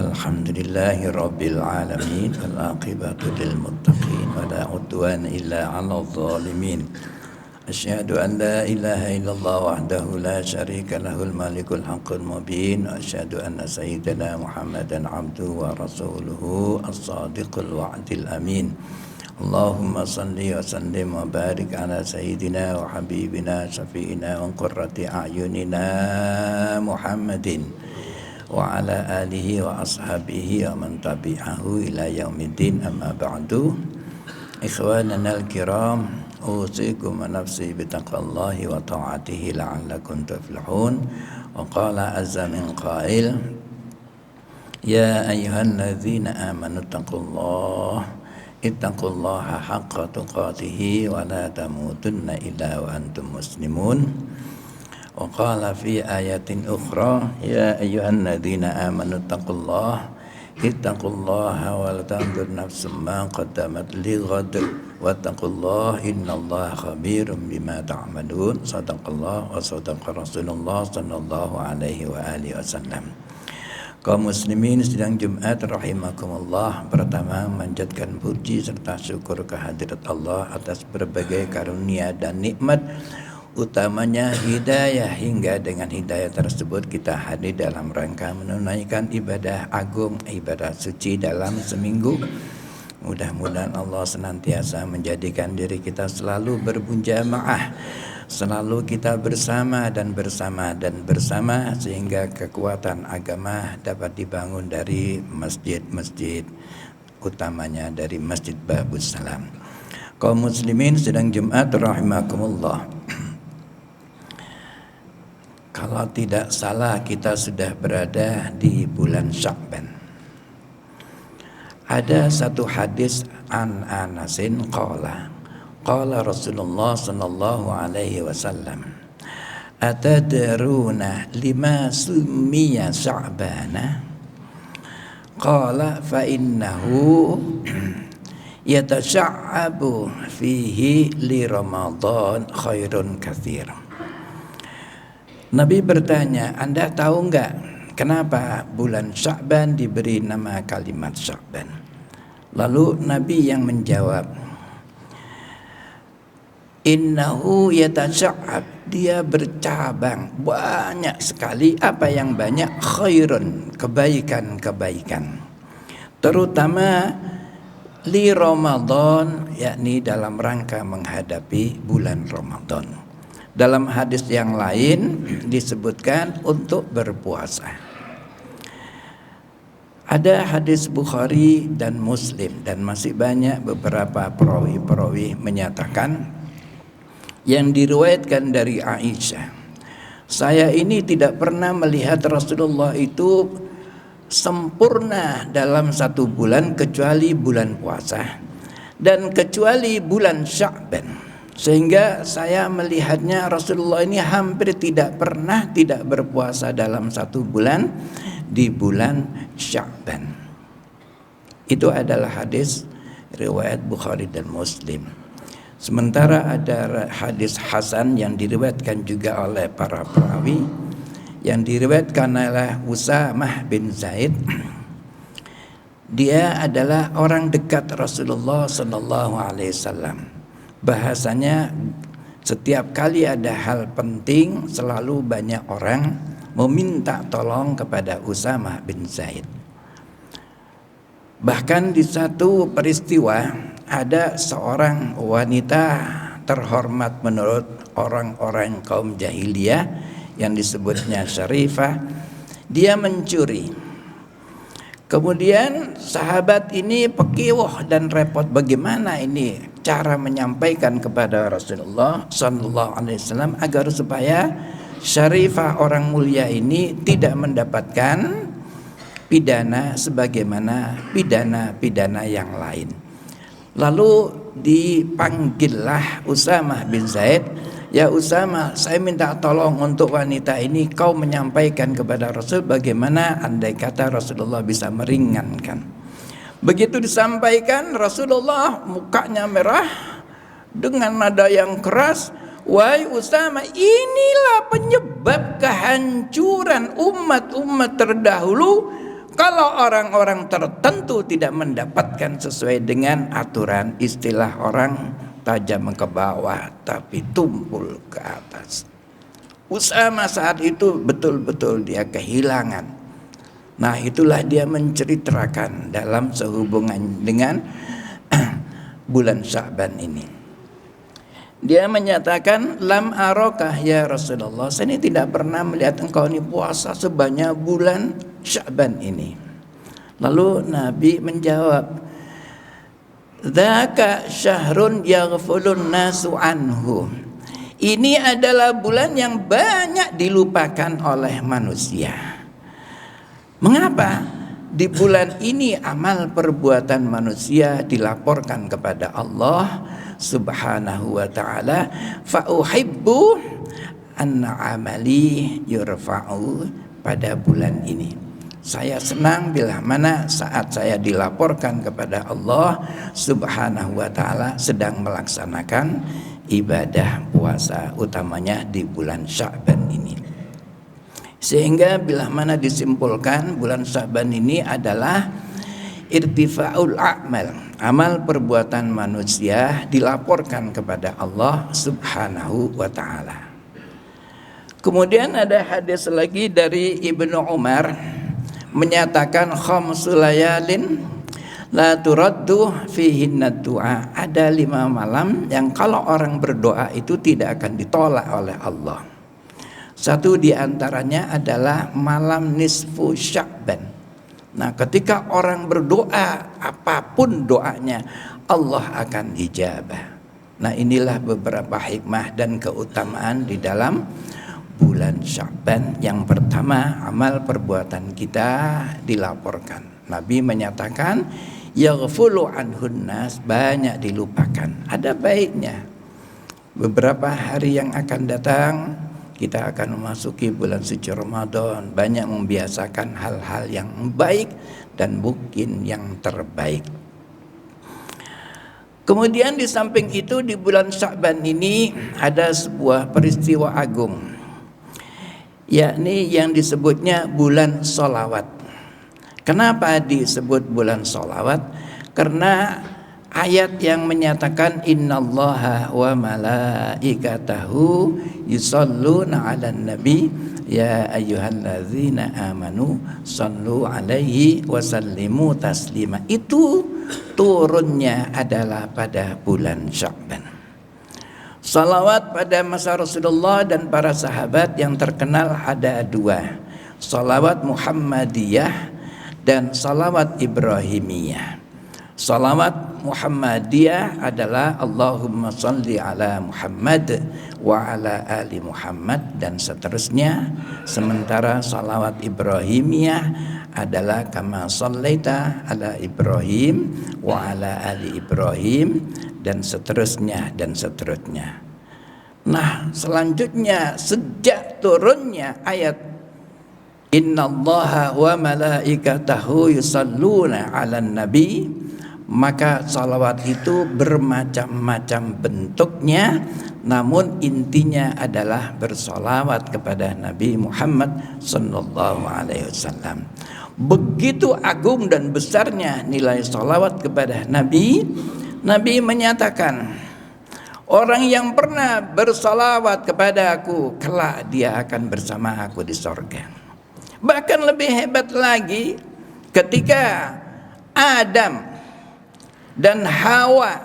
Alhamdulillahi Rabbil Alamin. Al-aqibatu lil muttaqin wa la udwana illa 'alal zalimin. Asyhadu an la ilaha illallah wahdahu la syarika lahul malikul haqqul mubin. Asyhadu anna sayyidana Muhammadan abduhu wa rasuluhu as-sadiqul wa'dil amin. Allahumma salli wa sallim wa barik ala sayyidina wa habibina syafi'ina wa qurrati a'yunina Muhammadin wa ala alihi wa ashabihi wa man tabi'ahu ila yaumiddin, amma ba'du. Ikhwanana al-kiram, usikum wa nafsi bitaqwallahi wa ta'atihi la'allakum tuflihun. Wa qala azza min qail, ya ayyuhalladzina amanu ittaqullaha haqqa tuqatihi wa la tamutunna illa wa antum muslimun. Wa qala fi ayatin ukhra, ya ayyuhalladzina amanu ittaqullaha wal tanzur nafsum ma qaddamat lighad wattaqullaha innallaha khabirum bima ta'malun. Shadaqallah wa shadaqa Rasulullah sallallahu alaihi wa alihi wasallam. Kaum muslimin sidang Jumat rahimakumullah, pertama manjatkan puji serta syukur kehadirat Allah atas berbagai karunia dan nikmat, utamanya hidayah. Hingga dengan hidayah tersebut kita hadir dalam rangka menunaikan ibadah agung, ibadah suci dalam seminggu. Mudah-mudahan Allah senantiasa menjadikan diri kita selalu bermunjamaah, selalu kita bersama dan bersama, sehingga kekuatan agama dapat dibangun dari masjid-masjid, utamanya dari Masjid Babus Salam. Kaum muslimin sedang Jumat rahimakumullah, kalau tidak salah kita sudah berada di bulan Sya'ban. Ada satu hadis an Anasin qala Rasulullah sallallahu alaihi wasallam, atadruna lima summiya Sya'bana? Qala fa innahu yatasha'abu fihi li Ramadan khairun katsir. Nabi bertanya, Anda tahu enggak kenapa bulan Sya'ban diberi nama kalimat Sya'ban? Lalu Nabi yang menjawab, innahu yatasha'ab, dia bercabang banyak sekali. Apa yang banyak? Khairun, kebaikan-kebaikan, terutama li Ramadan, yakni dalam rangka menghadapi bulan Ramadan. Dalam hadis yang lain disebutkan untuk berpuasa. Ada hadis Bukhari dan Muslim, dan masih banyak beberapa perawi-perawi menyatakan, yang diriwayatkan dari Aisyah, saya ini tidak pernah melihat Rasulullah itu sempurna dalam satu bulan kecuali bulan puasa dan kecuali bulan Sya'ban, sehingga saya melihatnya Rasulullah ini hampir tidak pernah tidak berpuasa dalam satu bulan, di bulan Sya'ban. Itu adalah hadis riwayat Bukhari dan Muslim. Sementara ada hadis hasan yang diriwayatkan juga oleh para perawi, yang diriwayatkan oleh Usamah bin Zaid. Dia adalah orang dekat Rasulullah sallallahu alaihi wasallam. Bahasanya setiap kali ada hal penting selalu banyak orang meminta tolong kepada Usamah bin Zaid. Bahkan di satu peristiwa ada seorang wanita terhormat menurut orang-orang kaum jahiliyah yang disebutnya Syarifah. Dia mencuri. Kemudian sahabat ini pekiwah dan repot, bagaimana ini cara menyampaikan kepada Rasulullah sallallahu alaihi wasallam agar supaya Syarifah orang mulia ini tidak mendapatkan pidana sebagaimana pidana-pidana yang lain. Lalu dipanggillah Usamah bin Zaid. Ya Usamah, saya minta tolong untuk wanita ini, kau menyampaikan kepada Rasul bagaimana andai kata Rasulullah bisa meringankan. Begitu disampaikan, Rasulullah mukanya merah dengan nada yang keras, wahai Usamah, inilah penyebab kehancuran umat-umat terdahulu. kalau orang-orang tertentu tidak mendapatkan sesuai dengan aturan, istilah orang tajam ke bawah tapi tumpul ke atas. Usama saat itu betul-betul dia kehilangan. Nah, itulah dia menceritakan dalam sehubungan dengan bulan Sya'ban ini. Dia menyatakan, lam arokah ya Rasulullah, saya ini tidak pernah melihat engkau ini puasa sebanyak bulan Sya'ban ini. Lalu Nabi menjawab, dzaka syahrun yaghfulun nasu anhu. Ini adalah bulan yang banyak dilupakan oleh manusia. Mengapa? Di bulan ini amal perbuatan manusia dilaporkan kepada Allah Subhanahu wa ta'ala. Fa uhibbu anna amali yurfa'u, pada bulan ini saya senang bila mana saat saya dilaporkan kepada Allah Subhanahu wa ta'ala sedang melaksanakan ibadah puasa, utamanya di bulan Sya'ban ini. Sehingga bila mana disimpulkan bulan Sya'ban ini adalah irtifa'ul a'mal, amal perbuatan manusia dilaporkan kepada Allah Subhanahu wa ta'ala. Kemudian ada hadis lagi dari Ibnu Umar menyatakan, khamsul layalin la turaddu fihinna du'a. Ada 5 malam yang kalau orang berdoa itu tidak akan ditolak oleh Allah. Satu di antaranya adalah malam nisfu Sya'ban. Nah, ketika orang berdoa, apapun doanya, Allah akan ijabah. Nah, inilah beberapa hikmah dan keutamaan di dalam bulan Sya'ban. Yang pertama, amal perbuatan kita dilaporkan. Nabi menyatakan, yaghfulu anhun nas, banyak dilupakan. Ada baiknya. Beberapa hari yang akan datang kita akan memasuki bulan suci Ramadan, banyak membiasakan hal-hal yang baik dan mungkin yang terbaik. Kemudian di samping itu di bulan Sya'ban ini ada sebuah peristiwa agung, yakni yang disebutnya bulan sholawat. Kenapa disebut bulan sholawat? Karena ayat yang menyatakan innallaha wa malaikatahu yusholluna 'alan nabi ya ayyuhalladzina amanu shallu 'alaihi wa sallimu taslima, itu turunnya adalah pada bulan Sya'ban. Salawat pada masa Rasulullah dan para sahabat yang terkenal ada 2, salawat Muhammadiyah dan salawat Ibrahimiyah. Salawat Muhammadiyah adalah Allahumma salli ala Muhammad wa ala ali Muhammad dan seterusnya. Sementara salawat Ibrahimiyah adalah kama sallaita ala Ibrahim wa ala ali Ibrahim dan seterusnya dan seterusnya. Nah, selanjutnya sejak turunnya ayat innallaha wa malaikatahu yusalluna 'alan nabi, maka salawat itu bermacam-macam bentuknya, namun intinya adalah bersalawat kepada Nabi Muhammad sallallahu alaihi wasallam. Begitu agung dan besarnya nilai salawat kepada Nabi. Nabi menyatakan, orang yang pernah bersalawat kepada aku, kelak dia akan bersama aku di sorga. Bahkan lebih hebat lagi, ketika Adam dan Hawa,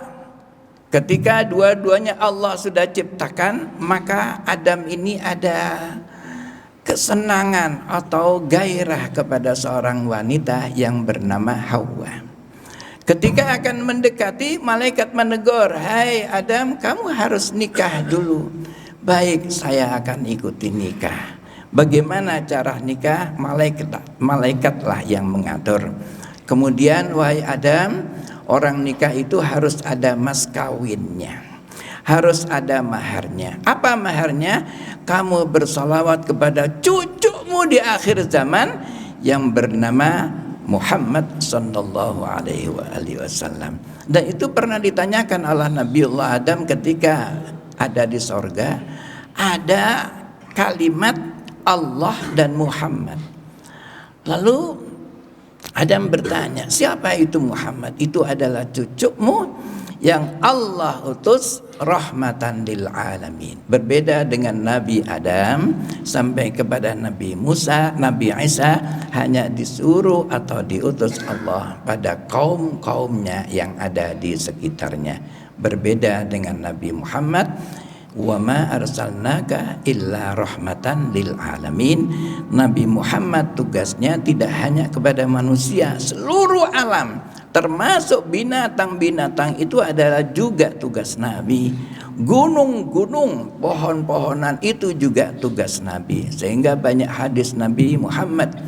ketika dua-duanya Allah sudah ciptakan, maka Adam ini ada kesenangan atau gairah kepada seorang wanita yang bernama Hawa. Ketika akan mendekati, malaikat menegur, hai Adam, kamu harus nikah dulu. Baik, saya akan ikuti nikah. Bagaimana cara nikah? Malaikatlah yang mengatur. Kemudian, wahai Adam, orang nikah itu harus ada mas kawinnya, harus ada maharnya. Apa maharnya? Kamu bersalawat kepada cucumu di akhir zaman yang bernama Muhammad sallallahu alaihi wasallam. Dan itu pernah ditanyakan oleh Nabiullah Adam ketika ada di sorga, ada kalimat Allah dan Muhammad. Lalu Adam bertanya, siapa itu Muhammad? Itu adalah cucumu yang Allah utus rahmatan lil alamin. Berbeda dengan Nabi Adam sampai kepada Nabi Musa, Nabi Isa hanya disuruh atau diutus Allah pada kaum-kaumnya yang ada di sekitarnya. Berbeda dengan Nabi Muhammad, wa ma arsalnaka illa rahmatan lil alamin. Nabi Muhammad tugasnya tidak hanya kepada manusia, seluruh alam termasuk binatang-binatang itu adalah juga tugas Nabi. Gunung-gunung, pohon-pohonan itu juga tugas Nabi. Sehingga banyak hadis Nabi Muhammad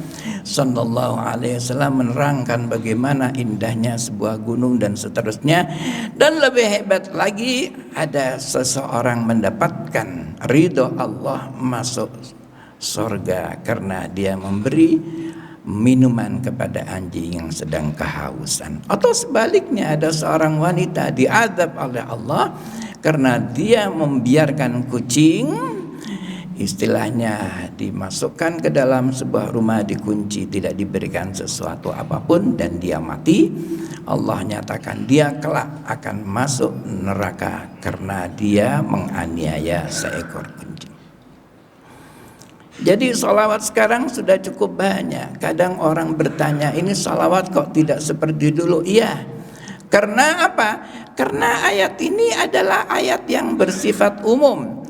sallallahu alaihi wasallam menerangkan bagaimana indahnya sebuah gunung dan seterusnya. Dan lebih hebat lagi, ada seseorang mendapatkan ridho Allah masuk surga karena dia memberi minuman kepada anjing yang sedang kehausan. Atau sebaliknya, ada seorang wanita diazab oleh Allah karena dia membiarkan kucing, istilahnya dimasukkan ke dalam sebuah rumah, dikunci, tidak diberikan sesuatu apapun, dan dia mati. Allah nyatakan dia kelak akan masuk neraka karena dia menganiaya seekor kucing. Jadi salawat sekarang sudah cukup banyak. Kadang orang bertanya, ini salawat kok tidak seperti dulu? Iya. Karena apa? Karena ayat ini adalah ayat yang bersifat umum.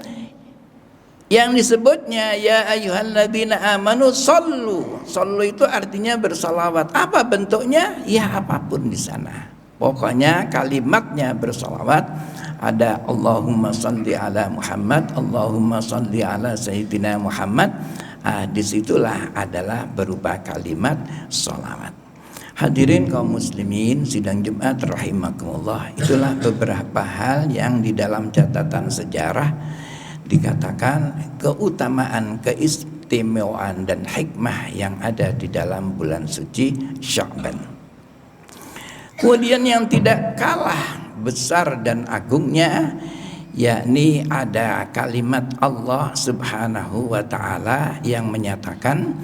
Yang disebutnya ya ayyuhalladzina amanu shollu. Shollu itu artinya bersalawat. Apa bentuknya? Ya apapun di sana. Pokoknya kalimatnya bersalawat. Ada Allahumma sholli ala Muhammad, Allahumma sholli ala Sayyidina Muhammad. Disitulah adalah berupa kalimat sholawat. Hadirin kaum muslimin sidang Jumat rahimakumullah. Itulah beberapa hal yang di dalam catatan sejarah dikatakan keutamaan, keistimewaan dan hikmah yang ada di dalam bulan suci Sya'ban. Kemudian yang tidak kalah besar dan agungnya, yakni ada kalimat Allah Subhanahu wa ta'ala yang menyatakan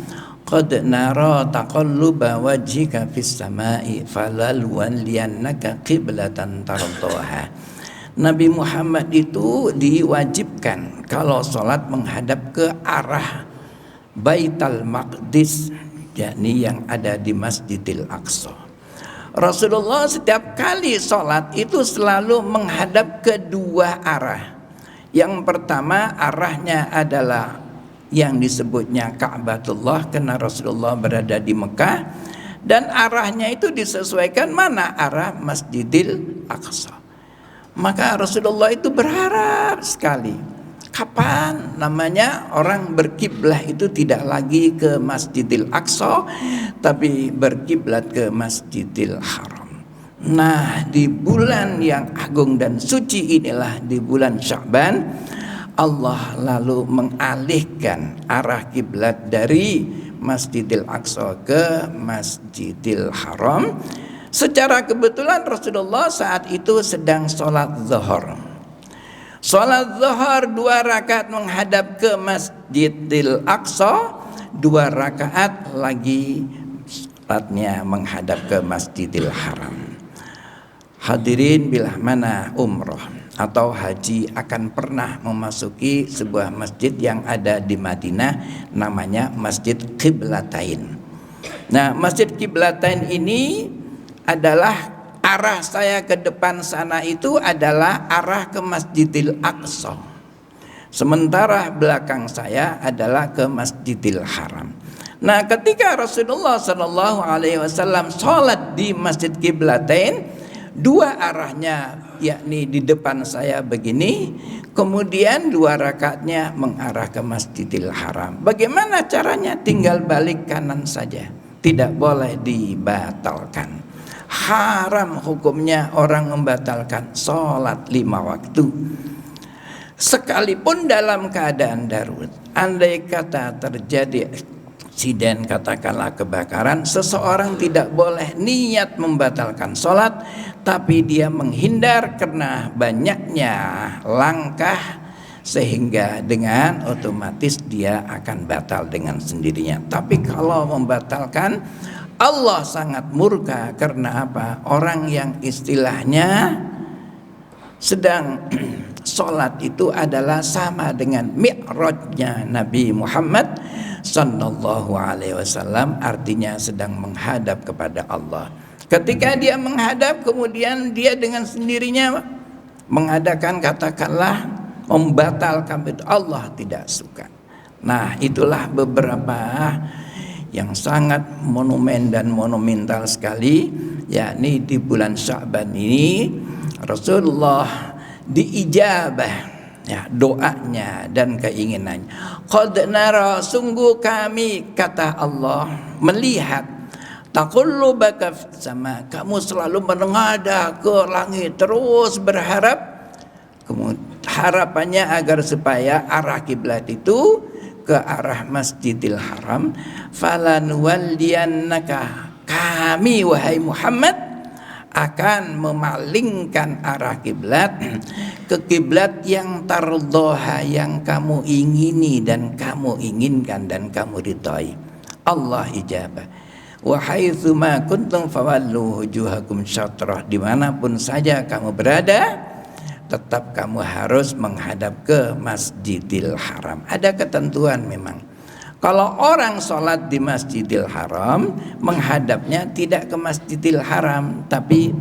qad nara taqalluba wajhika fis samai falalwalliyannaka qiblatan tardhaha. Nabi Muhammad itu diwajibkan kalau sholat menghadap ke arah Baitul Maqdis, yakni yang ada di Masjidil Aqsa. Rasulullah setiap kali sholat itu selalu menghadap kedua arah. Yang pertama arahnya adalah yang disebutnya Ka'batullah karena Rasulullah berada di Mekah, dan arahnya itu disesuaikan mana arah Masjidil Aqsa. Maka Rasulullah itu berharap sekali kapan namanya orang berkiblah itu tidak lagi ke Masjidil Aqsa tapi berkiblat ke Masjidil Haram. Nah, di bulan yang agung dan suci inilah, di bulan Sya'ban, Allah lalu mengalihkan arah kiblat dari Masjidil Aqsa ke Masjidil Haram. Secara kebetulan Rasulullah saat itu sedang sholat zuhur. Sholat zuhur 2 rakaat menghadap ke Masjidil Aqsa, 2 rakaat lagi sholatnya menghadap ke Masjidil Haram. Hadirin, bila mana umroh atau haji akan pernah memasuki sebuah masjid yang ada di Madinah, namanya Masjid Qiblatain. Nah, Masjid Qiblatain ini adalah arah saya ke depan sana itu adalah arah ke Masjidil Aqsa. Sementara belakang saya adalah ke Masjidil Haram. Nah, ketika Rasulullah sallallahu alaihi wasallam sholat di Masjid Qiblatain, 2 arahnya, yakni di depan saya begini, kemudian 2 rakaatnya mengarah ke Masjidil Haram. Bagaimana caranya? Tinggal balik kanan saja, tidak boleh dibatalkan. Haram hukumnya orang membatalkan sholat 5 waktu, sekalipun dalam keadaan darurat. Andai kata terjadi insiden, katakanlah kebakaran, seseorang tidak boleh niat membatalkan sholat, tapi dia menghindar karena banyaknya langkah, sehingga dengan otomatis dia akan batal dengan sendirinya. Tapi kalau membatalkan Allah sangat murka karena apa? Orang yang istilahnya sedang sholat itu adalah sama dengan mi'rajnya Nabi Muhammad sallallahu alaihi wasallam, artinya sedang menghadap kepada Allah. Ketika dia menghadap, kemudian dia dengan sendirinya mengadakan, katakanlah, membatalkan, itu Allah tidak suka. Nah, itulah beberapa yang sangat monumen dan monumental sekali, yakni di bulan Sya'ban ini Rasulullah diijabah ya doanya dan keinginannya. Qad nara, sungguh kami, kata Allah, melihat taqallubaka fis sama, kamu selalu menengadah ke langit, terus berharap, harapannya agar supaya arah kiblat itu ke arah Masjidil Haram. Falanuwalliyannaka, kami wahai Muhammad akan memalingkan arah kiblat ke kiblat yang tardhaha, yang kamu ingini dan kamu inginkan dan kamu ridhai. Allah ijabah. Wa haitsu ma kuntum fawallu wujuhakum syatrah, dimanapun saja kamu berada, tetap kamu harus menghadap ke Masjidil Haram. Ada ketentuan memang. Kalau orang sholat di Masjidil Haram, menghadapnya tidak ke Masjidil Haram, tapi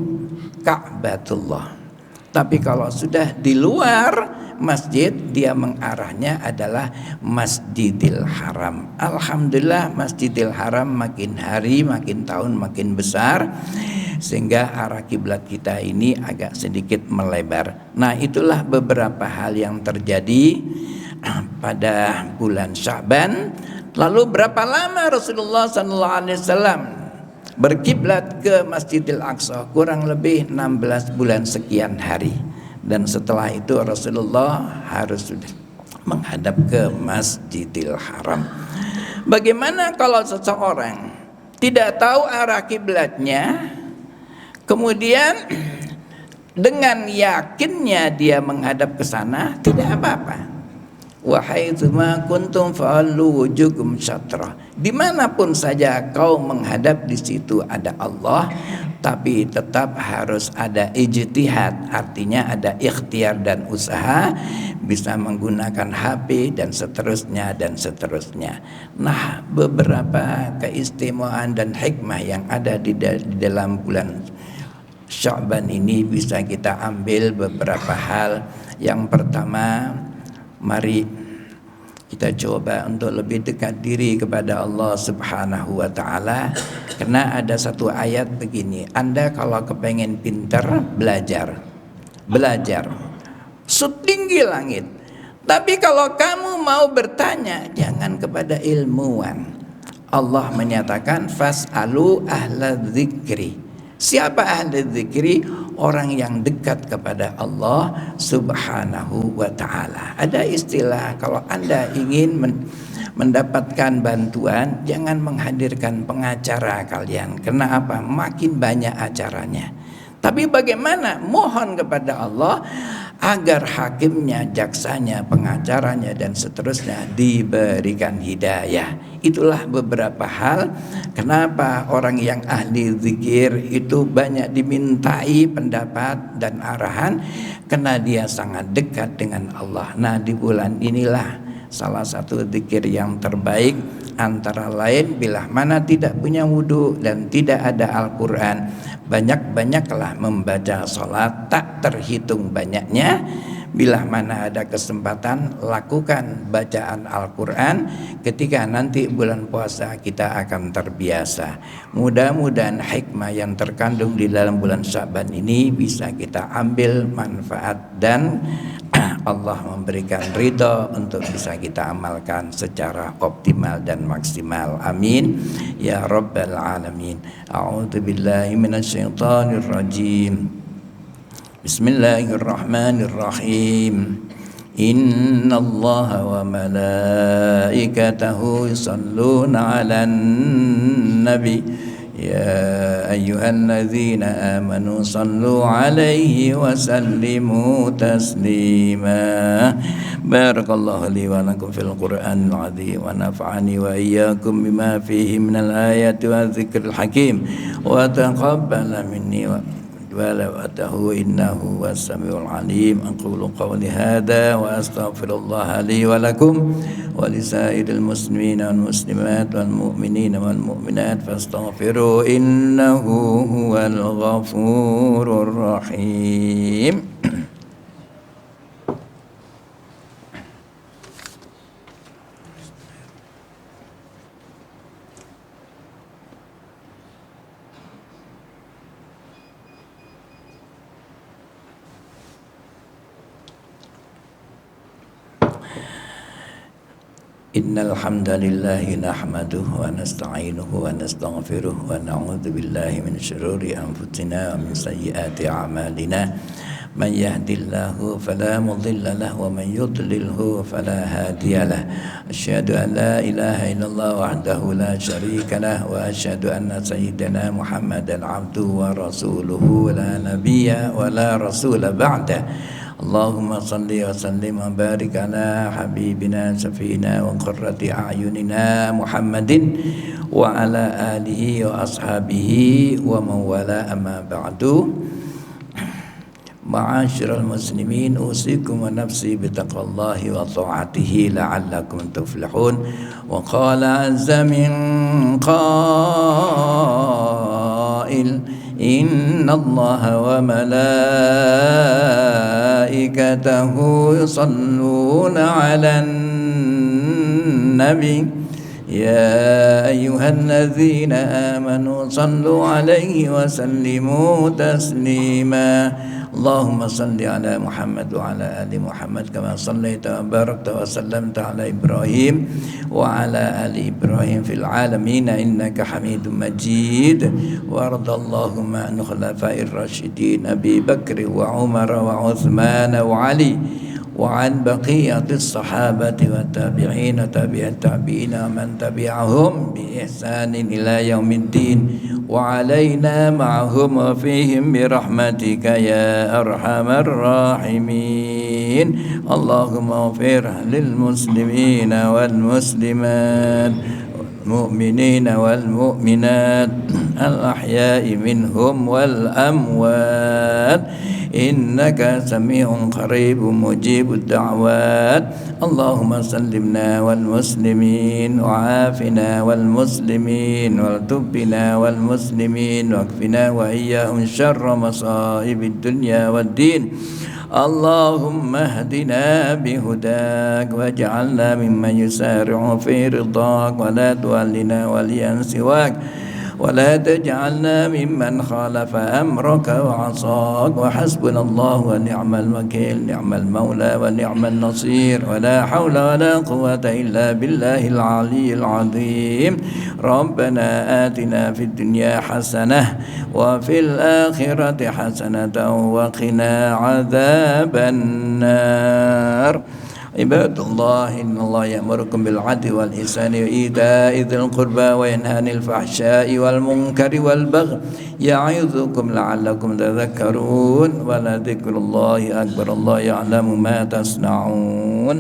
Ka'batullah. Tapi kalau sudah di luar masjid, dia mengarahnya adalah Masjidil Haram. Alhamdulillah Masjidil Haram makin hari, makin tahun makin besar, sehingga arah kiblat kita ini agak sedikit melebar. Nah, itulah beberapa hal yang terjadi pada bulan Sya'ban. Lalu berapa lama Rasulullah SAW berkiblat ke Masjidil Aqsa? Kurang lebih 16 bulan sekian hari. Dan setelah itu Rasulullah harus sudah menghadap ke Masjidil Haram. Bagaimana kalau seseorang tidak tahu arah kiblatnya, kemudian dengan yakinnya dia menghadap ke sana, tidak apa-apa. Wa haitsu ma kuntum fa'allu wujuhakum syatrah, dimanapun saja kau menghadap, di situ ada Allah, tapi tetap harus ada ijtihad, artinya ada ikhtiar dan usaha, bisa menggunakan HP dan seterusnya dan seterusnya. Nah, beberapa keistimewaan dan hikmah yang ada di dalam bulan Sya'ban ini bisa kita ambil beberapa hal. Yang pertama, mari kita coba untuk lebih dekat diri kepada Allah Subhanahu wa ta'ala. Karena ada satu ayat begini, Anda kalau kepengen pintar, belajar setinggi langit. Tapi kalau kamu mau bertanya, jangan kepada ilmuwan. Allah menyatakan fas'alu ahla dzikri. Siapa ahli dzikri? Orang yang dekat kepada Allah Subhanahu wa ta'ala. Ada istilah, kalau Anda ingin mendapatkan bantuan, jangan menghadirkan pengacara kalian. Karena apa? Makin banyak acaranya. Tapi bagaimana? Mohon kepada Allah agar hakimnya, jaksanya, pengacaranya dan seterusnya diberikan hidayah. Itulah beberapa hal kenapa orang yang ahli zikir itu banyak dimintai pendapat dan arahan, karena dia sangat dekat dengan Allah. Nah, di bulan inilah salah satu zikir yang terbaik, antara lain bila mana tidak punya wudu dan tidak ada Al-Quran, banyak-banyaklah membaca sholat, tak terhitung banyaknya. Bila mana ada kesempatan, lakukan bacaan Al-Quran. Ketika nanti bulan puasa kita akan terbiasa. Mudah-mudahan hikmah yang terkandung di dalam bulan Sya'ban ini bisa kita ambil manfaat, dan Allah memberikan ridho untuk bisa kita amalkan secara optimal dan maksimal. Amin ya rabbal alamin. A'udzubillahi minasyaitonir rajim. Bismillahirrahmanirrahim. Innallaha wa malaikatahu yusalluna 'alan nabi يا أيها الذين آمنوا صلوا عليه وسلموا تسليما. بارك الله لي ولكم في القرآن العظيم ونفعني وإياكم بما فيه من الآيات والذكر الحكيم وتقبل مني ولوته إنه هو السميع العليم. أقول قولي هذا وأستغفر الله لي ولكم ولسائر المسلمين والمسلمات والمؤمنين والمؤمنات فاستغفروا إنه هو الغفور الرحيم. Innal hamdalillah nahmaduhu wa nasta'inuhu wa nastaghfiruh wa na'udzu billahi min syururi anfusina wa min sayyiati a'malina. Man yahdihillahu fala mudilla lahu wa man yudlilhu fala hadiya lahu. Asyhadu an la ilaha illallah wahdahu la syarika lahu wa asyhadu anna sayyidana Muhammadan abduhu wa rasuluhu la nabiyya wa la rasula ba'da. Allahumma salli wa sallim wa barik ala habibina safina wa qurrati a'yunina Muhammadin wa ala alihi wa ashabihi wa man wala amma ba'du. Ma'asyiral muslimin, usikum wa nafsi bitaqwallahi wa ta'atihi la'allakum tuflihun. Wa qala azza min qail inna allaha wa malaikatahu yusalluna 'alan nabi ya ayyuhalladzina amanu sallu 'alaihi wa sallimu taslima. Allahumma salli ala Muhammad wa ala ali Muhammad kama sallaita wa barakta wa sallamta ala Ibrahim wa ala ali Ibrahim fil alamin innaka Hamidum Majid. Wa radallahu an khulafa'ir rasyidin Abi Bakr wa Umar wa Uthman wa Ali wa an baqiyatis sahabati wa tabi'in tabi'at tabi'in man tabi'ahum bi ihsanin ila yaumiddin wa alaina ma'ahum wa fihim bi rahmatika ya arhamar rahimin. Allahumma ighfir lil muslimina wal muslimat المؤمنين والمؤمنات الأحياء منهم والأموات إنك سميع قريب مجيب الدعوات. اللهم سلمنا والمسلمين وعافنا والمسلمين والتب بنا والمسلمين واكفنا وإياهم شر مصائب الدنيا والدين. اللهم اهدنا بهداك واجعلنا ممن يسارع في رضاك ولا تولنا وليا سواك ولا تجعلنا ممن خالف أمرك وعصاك. وحسبنا الله ونعم الوكيل نعم المولى ونعم النصير ولا حول ولا قوة إلا بالله العلي العظيم. ربنا آتنا في الدنيا حسنة وفي الآخرة حسنة وقنا عذاب النار. عباد الله إن الله يأمركم بالعدل والإحسان وإيتاء ذي القربى وينهى عن الفحشاء والمنكر والبغي يعظكم لعلكم تذكرون ولذكر الله أكبر الله يعلم ما تصنعون.